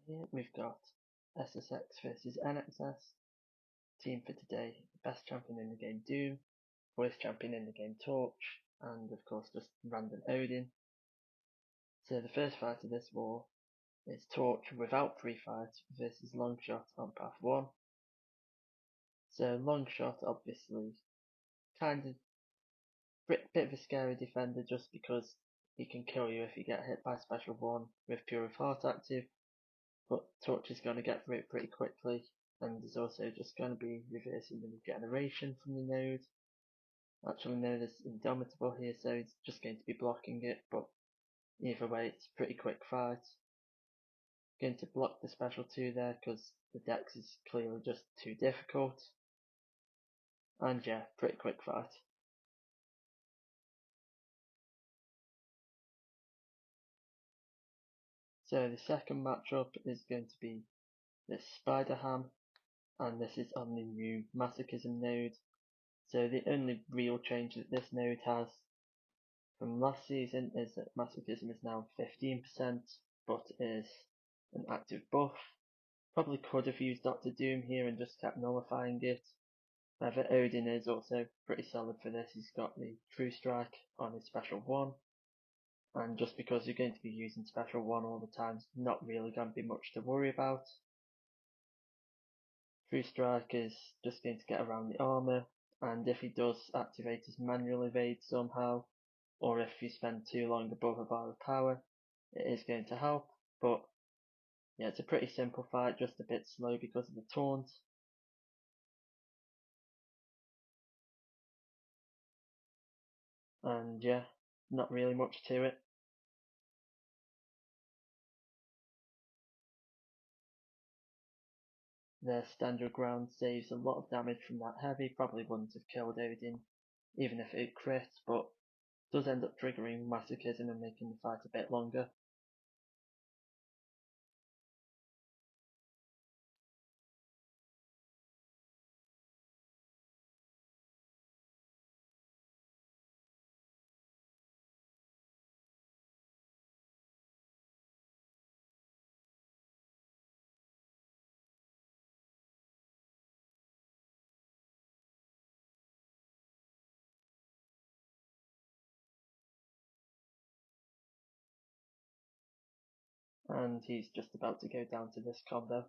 Here we've got SSX versus NXS. Team for today, best champion in the game Doom, voice champion in the game Torch, and of course just random Odin. So the first fight of this war is Torch without pre-fight versus Longshot on path 1. So Longshot obviously kind of bit of a scary defender just because he can kill you if you get hit by special 1 with Pure of Heart active, but Torch is going to get through it pretty quickly, and there's also just going to be reversing the regeneration from the node. Actually known as Indomitable here, so it's just going to be blocking it, but either way it's a pretty quick fight. Going to block the special 2 there because the dex is clearly just too difficult. And yeah, pretty quick fight. So the second matchup is going to be this Spider Ham, and this is on the new Masochism node. So the only real change that this node has from last season is that Masochism is now 15%, but is an active buff. Probably could have used Dr. Doom here and just kept nullifying it. However, Odin is also pretty solid for this. He's got the True Strike on his special 1. And just because you're going to be using special 1 all the time, it's not really going to be much to worry about. True Strike is just going to get around the armor, and if he does activate his manual evade somehow, or if you spend too long above a bar of power, it is going to help. But yeah, it's a pretty simple fight, just a bit slow because of the taunt. And yeah, not really much to it. Their stand your ground saves a lot of damage from that heavy, probably wouldn't have killed Odin even if it crit, but does end up triggering Masochism and making the fight a bit longer. And he's just about to go down to this combo.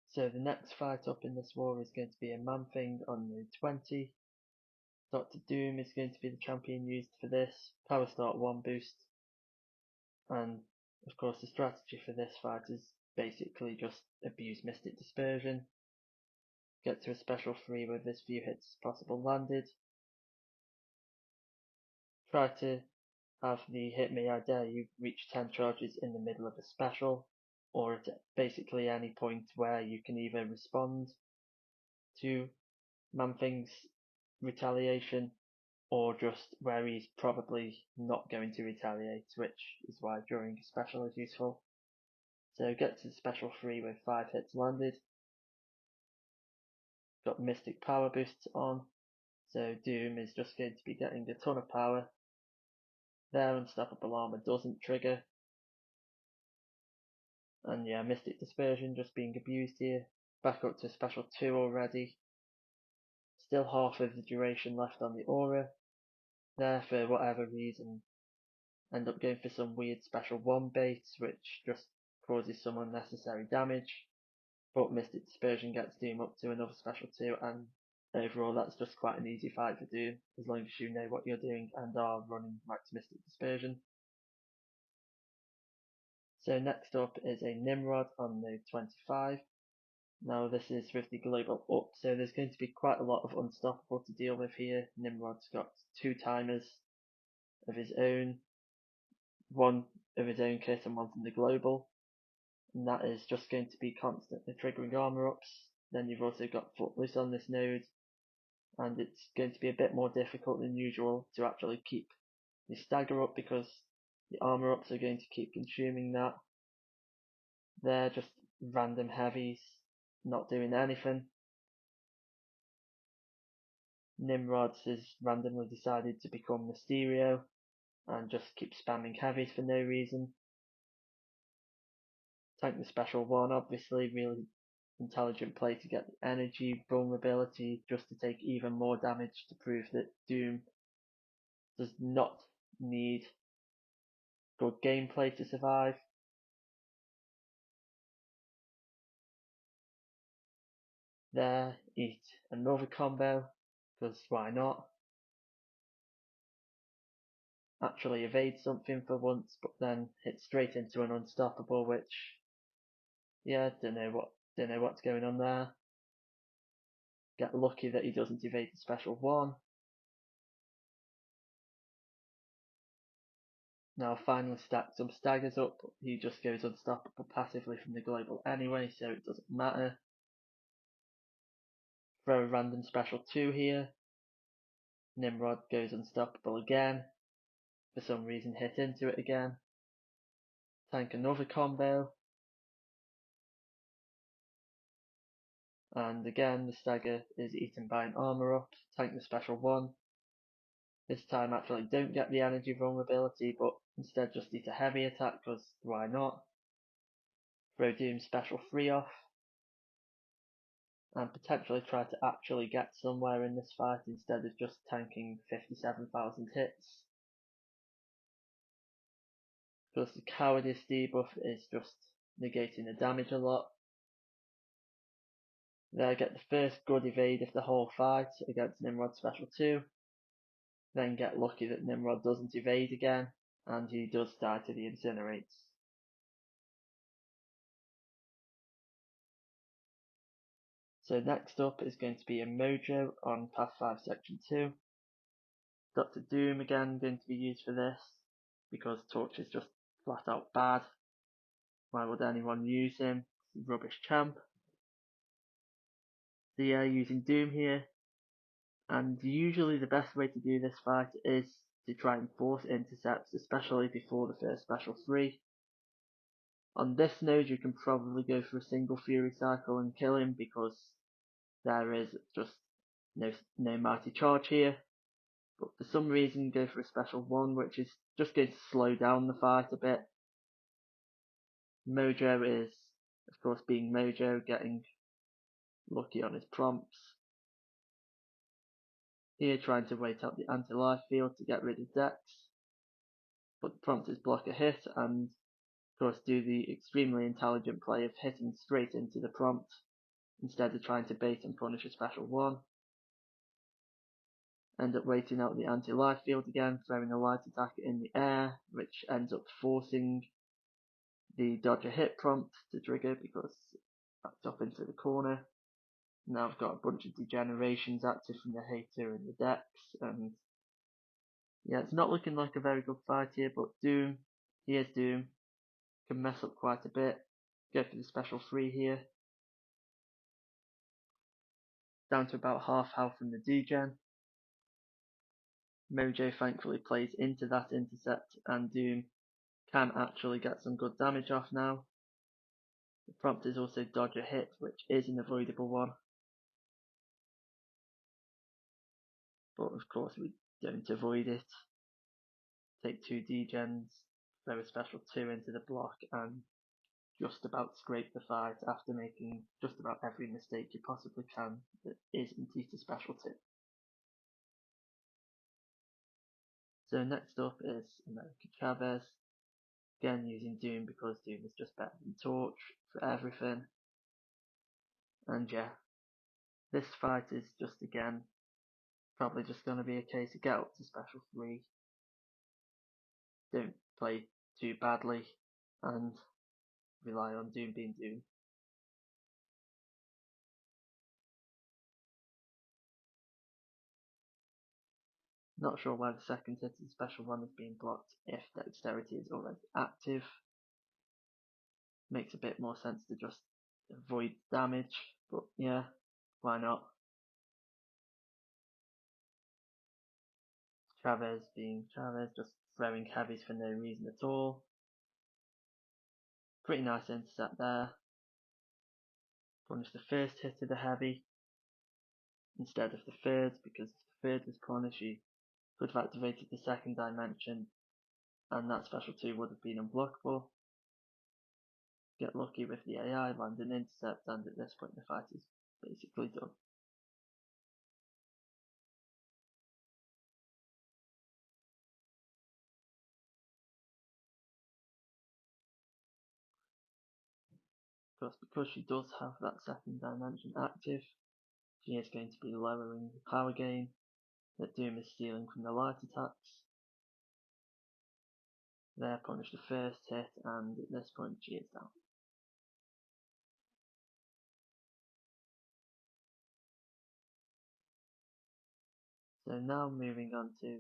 So the next fight up in this war is going to be a man thing on Node 20. Dr. Doom is going to be the champion used for this. Power start 1 boost. And of course the strategy for this fight is basically just abuse Mystic Dispersion. Get to a special 3 with as few hits as possible landed. Try to have the Hit Me I Dare You reach 10 charges in the middle of a special, or at basically any point where you can either respond to Man-Thing's retaliation, or just where he's probably not going to retaliate, which is why during a special is useful. So get to the special 3 with 5 hits landed. Got Mystic Power boosts on, so Doom is just going to be getting a ton of power. Their Unstoppable Armor doesn't trigger. And yeah, Mystic Dispersion just being abused here. Back up to special 2 already. Still half of the duration left on the aura. There, for whatever reason, end up going for some weird special 1 bait, which just causes some unnecessary damage. But Mystic Dispersion gets Doom up to another special 2, and overall that's just quite an easy fight for Doom, as long as you know what you're doing and are running Max Mystic Dispersion. So next up is a Nimrod on node 25. Now this is with the global up, so there's going to be quite a lot of Unstoppable to deal with here. Nimrod's got 2 timers of his own, 1 of his own kit and 1 from the global, and that is just going to be constantly triggering armor ups. Then you've also got Footloose on this node, and it's going to be a bit more difficult than usual to actually keep the stagger up because the armor ups are going to keep consuming that. They're just random heavies, not doing anything. Nimrod has randomly decided to become Mysterio and just keep spamming heavies for no reason. Tank the special one, obviously, really intelligent play to get the energy vulnerability just to take even more damage to prove that Doom does not need good gameplay to survive. There, eat another combo, because why not? Actually evade something for once, but then hit straight into an unstoppable, which, yeah, don't know what's going on there. Get lucky that he doesn't evade the special one. Now finally stack some staggers up, but he just goes unstoppable passively from the global anyway, so it doesn't matter. Throw a random special 2 here. Nimrod goes unstoppable again. For some reason hit into it again. Tank another combo. And again the stagger is eaten by an armor up. Tank the special 1. This time actually don't get the energy vulnerability, but instead just eat a heavy attack, because why not? Throw Doom special 3 off. And potentially try to actually get somewhere in this fight instead of just tanking 57,000 hits. Because the cowardice debuff is just negating the damage a lot. There, get the first good evade of the whole fight against Nimrod special 2. Then get lucky that Nimrod doesn't evade again, and he does die to the incinerates. So next up is going to be a Mojo on Path 5 Section 2. Dr. Doom again going to be used for this, because Torch is just flat out bad. Why would anyone use him? Rubbish champ. So yeah, using Doom here. And usually the best way to do this fight is to try and force intercepts, especially before the first special 3. On this node you can probably go for a single Fury Cycle and kill him, because there is just no mighty charge here. But for some reason go for a special 1, which is just going to slow down the fight a bit. Mojo is, of course, being Mojo, getting lucky on his prompts. Here trying to wait out the anti-life field to get rid of Dex. But the prompt is block a hit, and of course do the extremely intelligent play of hitting straight into the prompt instead of trying to bait and punish a special 1. End up waiting out the anti-life field again, throwing a light attack in the air, which ends up forcing the dodge a hit prompt to trigger because backed up into the corner. Now I've got a bunch of degenerations active from the hater and the Dex, and yeah, it's not looking like a very good fight here, but Doom, here's Doom, can mess up quite a bit. Go for the special 3 here. Down to about half health from the degen. Mojo thankfully plays into that intercept, and Doom can actually get some good damage off now. The prompt is also dodge a hit, which is an avoidable one. But of course we don't avoid it. Take 2 degens, throw a special 2 into the block, and just about scrape the fight after making just about every mistake you possibly can that isn't eat a special 2. So next up is Chavez. Again using Doom because Doom is just better than Torch for everything. And yeah, this fight is just again probably just going to be a case of get up to special 3, don't play too badly, and rely on Doom being Doom. Not sure why the second hit of the special 1 is being blocked if dexterity is already active. Makes a bit more sense to just avoid damage, but yeah, why not? Chavez being Chavez, just throwing heavies for no reason at all. Pretty nice intercept there. Punish the first hit of the heavy instead of the third, because third was punish, he could have activated the second dimension, and that special 2 would have been unblockable. Get lucky with the AI, land an intercept, and at this point the fight is basically done. Because she does have that second dimension active, she is going to be lowering the power gain that Doom is stealing from the light attacks. There, punish the first hit, and at this point she is down. So now moving on to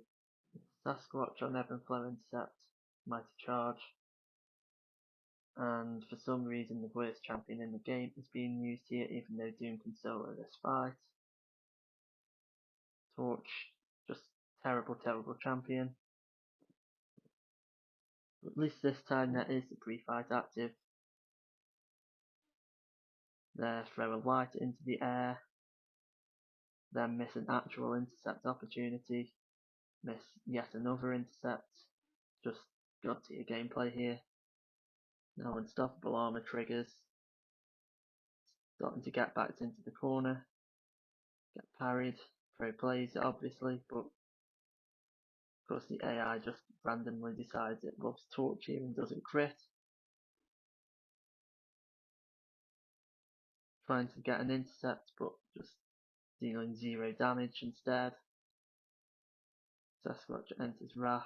Sasquatch on Ebb and Flow Intercept, Mighty Charge, and for some reason the worst champion in the game is being used here, even though Doom can solo this fight. Torch, just terrible champion. But at least this time there is the pre-fight active. There, throw a light into the air, then miss an actual intercept opportunity, miss yet another intercept. Just got to your gameplay here. Now unstoppable armor triggers, starting to get backed into the corner, get parried, pro plays it obviously, but of course the AI just randomly decides it loves Torch here and doesn't crit. Trying to get an intercept but just dealing 0 damage instead. Sasquatch enters Wrath.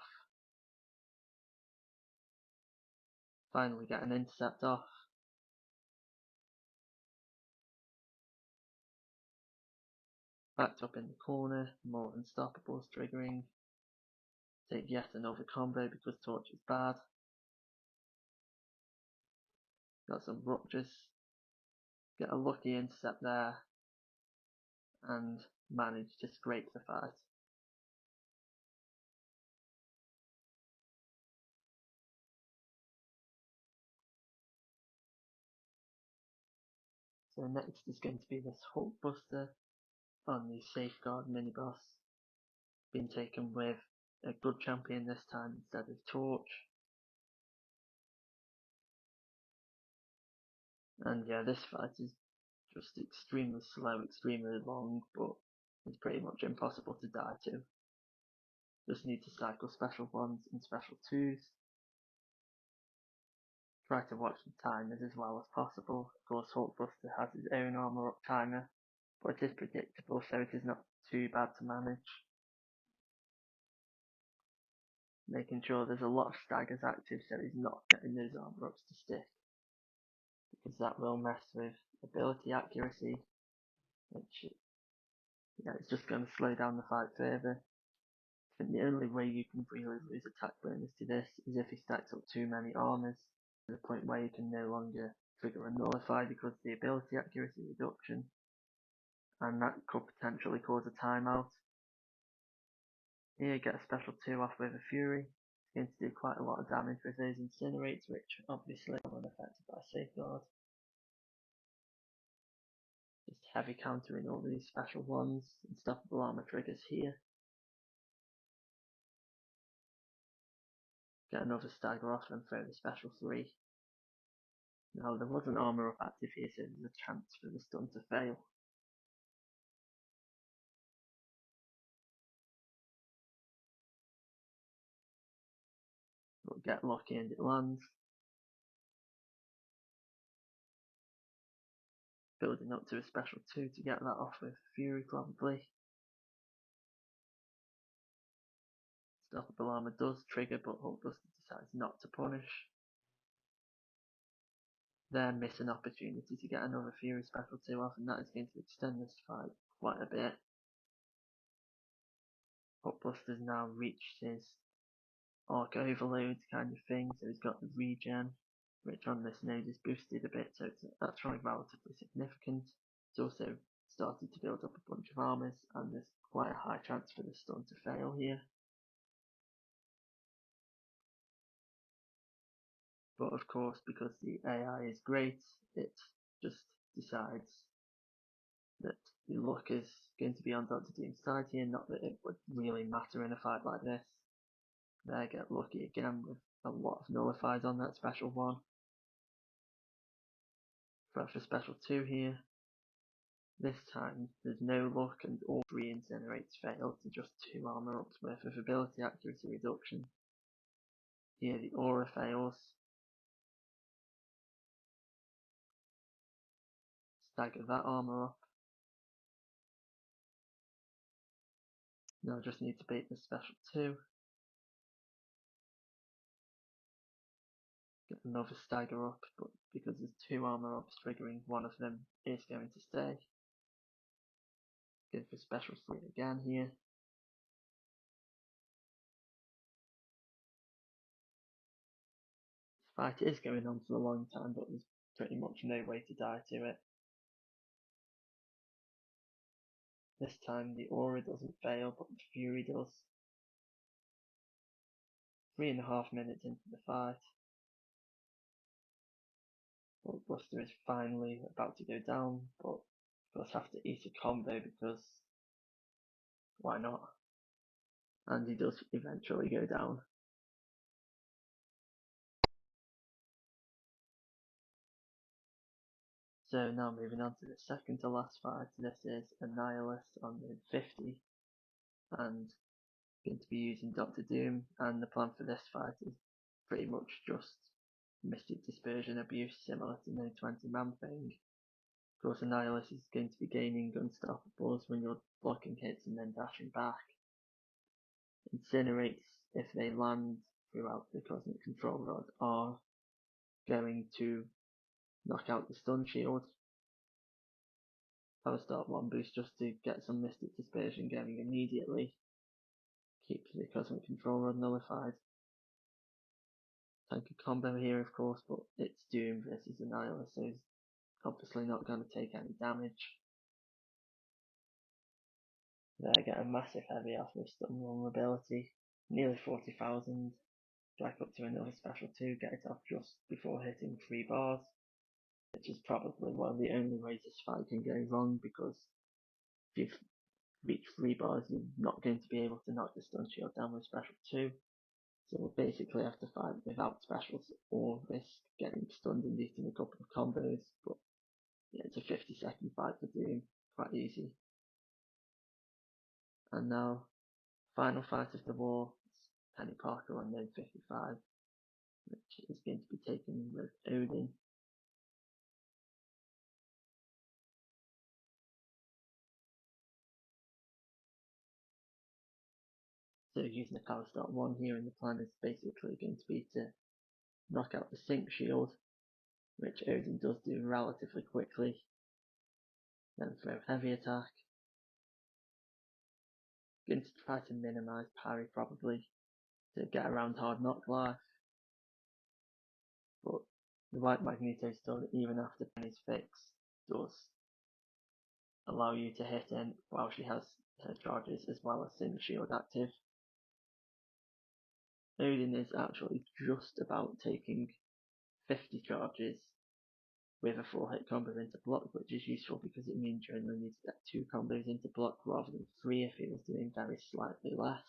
Finally get an intercept off. Backed up in the corner, more unstoppables triggering. Take yet another combo because Torch is bad. Got some ruptures. Get a lucky intercept there. And manage to scrape the fight. So next is going to be this Hulkbuster on the Safeguard mini-boss. Been taken with a good champion this time instead of Torch. And yeah, this fight is just extremely slow, extremely long, but it's pretty much impossible to die to. Just need to cycle special 1s and special 2s. Try to watch the timers as well as possible. Of course, Hulkbuster has his own armor up timer, but it is predictable, so it is not too bad to manage. Making sure there's a lot of staggers active so he's not getting those armor ups to stick, because that will mess with ability accuracy, which yeah, it's just going to slow down the fight further. I think the only way you can really lose attack bonus to this is if he stacks up too many armors, to the point where you can no longer trigger a nullify because of the ability accuracy reduction, and that could potentially cause a timeout. Here, get a special 2 off with a Fury. It's going to do quite a lot of damage with those incinerates, which obviously are unaffected by Safeguard. Just heavy countering all these special ones, unstoppable armor triggers here. Get another stagger off and throw the special 3. Now there was an armor up active here, so there's a chance for the stun to fail. But get lucky and it lands. Building up to a special 2 to get that off with Fury probably. Unstoppable armor does trigger, but Hulkbuster decides not to punish. Then miss an opportunity to get another Fury special 2 off, and that is going to extend this fight quite a bit. Hulkbuster's now reached his arc overload kind of thing, so he's got the regen, which on this node is boosted a bit, so it's actually relatively significant. It's also started to build up a bunch of armors, and there's quite a high chance for the stun to fail here. But of course, because the AI is great, it just decides that the luck is going to be on Dr. Doom's side here, not that it would really matter in a fight like this. They get lucky again with a lot of nullifies on that special 1. Throw for special 2 here. This time there's no luck and all 3 incinerates fail to just 2 armor ups worth of ability accuracy reduction. Here the aura fails. Stagger that armor up. Now I just need to beat the special 2. Get another stagger up, but because there's 2 armor ups triggering, one of them is going to stay. Go for special 3 again here. This fight is going on for a long time, but there's pretty much no way to die to it. This time the aura doesn't fail, but the fury does. 3.5 minutes into the fight. Buster is finally about to go down, but of course have to eat a combo because why not? And he does eventually go down. So now moving on to the second to last fight. This is a Nihilist on move 50 and going to be using Dr. Doom, and the plan for this fight is pretty much just Mystic Dispersion abuse similar to no 20 man thing. Of course, a Nihilist is going to be gaining Unstoppables when you're blocking hits and then dashing back. Incinerates, if they land throughout the Cosmic Control Rod, are going to knock out the stun shield. Power start 1 boost just to get some Mystic Dispersion going immediately. Keep the Cosmic Control Rod nullified. Tank a combo here, of course, but it's Doom versus the Nihilist, so he's obviously not going to take any damage. There, get a massive heavy off with stun vulnerability, nearly 40,000. Back up to another special 2, get it off just before hitting 3 bars, which is probably one of the only ways this fight can go wrong, because if you've reached 3 bars, you're not going to be able to knock the stun shield down with special 2. So we'll basically have to fight without specials or risk getting stunned and eating a couple of combos, but yeah, it's a 50-second fight for Doom, quite easy. And now, final fight of the war, it's Peni Parker on node 55, which is going to be taken with Odin. So using the power start 1 here, and the plan is basically going to be to knock out the sync shield, which Odin does do relatively quickly, then throw heavy attack. Going to try to minimise parry probably to get around hard knock life, but the white magneto stun, even after Penny's fix, does allow you to hit in while she has her charges as well as sync shield active. Odin is actually just about taking 50 charges with a 4 hit combo into block, which is useful because it means you only need to get 2 combos into block rather than 3 if he was doing very slightly less.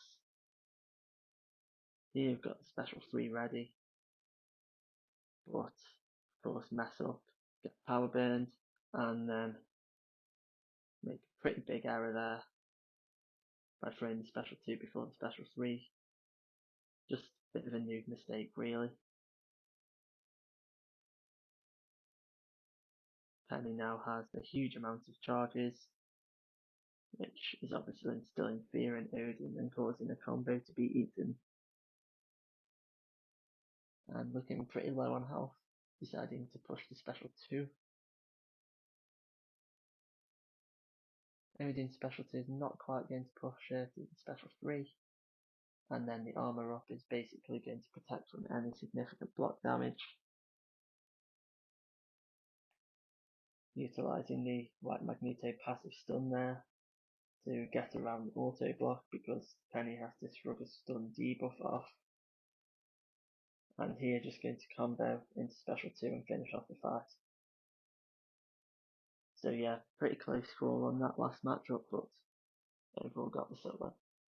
Here you've got the special 3 ready, but of course mess up, get power burned, and then make a pretty big error there by throwing the special 2 before the special 3. Just a bit of a noob mistake really. Penny now has a huge amount of charges, which is obviously instilling fear in Odin and causing a combo to be eaten. And looking pretty low on health, deciding to push the special 2. Odin's special 2 is not quite going to push her to the special 3, and then the armor up is basically going to protect from any significant block damage. Utilising the white magneto passive stun there to get around the auto block because Penny has to shrug a stun debuff off. And here just going to combo into special 2 and finish off the fight. So yeah, pretty close score on that last matchup, but overall got the silver.